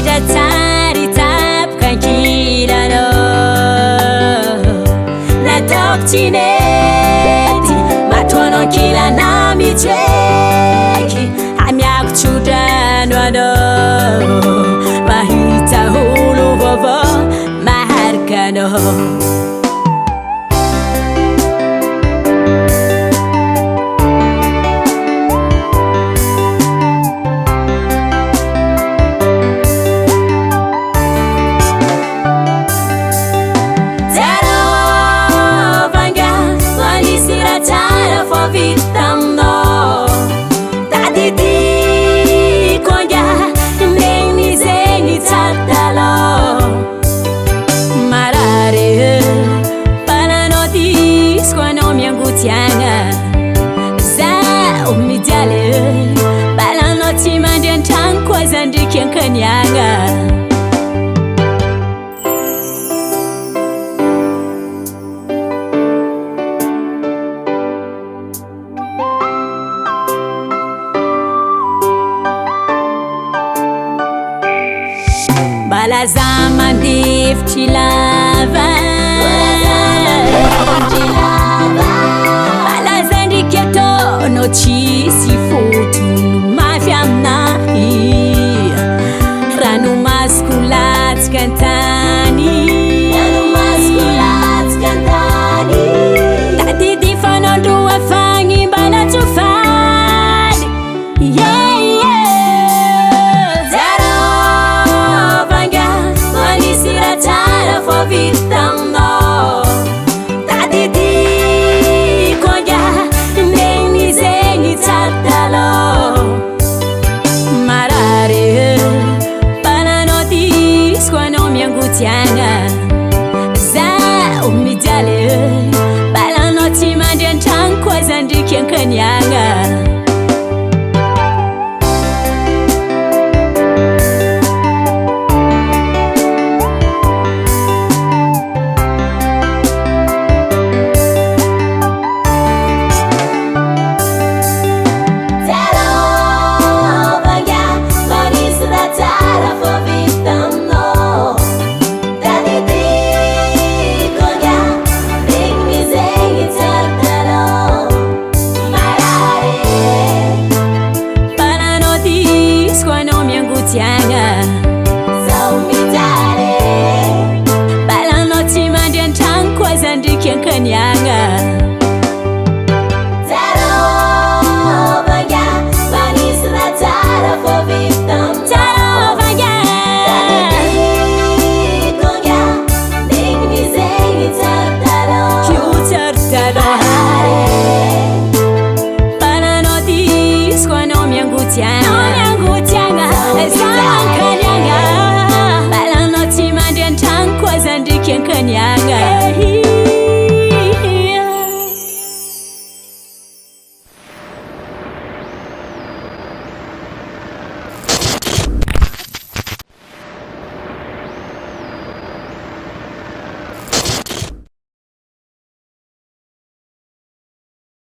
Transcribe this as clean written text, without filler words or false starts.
Nahidra tsara itsaboka ankilanao. Nataoko tsy nety matoanao ankilana mitreky. Amiako tsodrano anao mahita olo vaovao maharaka anao. Zaho mijaly balanao tsy mandry an-tragno koa zandriky ankaniagna. Balaza mandefitry lava no tsisy fotony mafy aminahy. Ranomasoko latsaka an-tany, tadidy fanandroa fagny mbana tsofaly. Zarovanga manisy raha tsara fô vita taminao. Zaho mijaly balanao tsy mandry an-tragno koa zandriky ankaniagna. Yeah.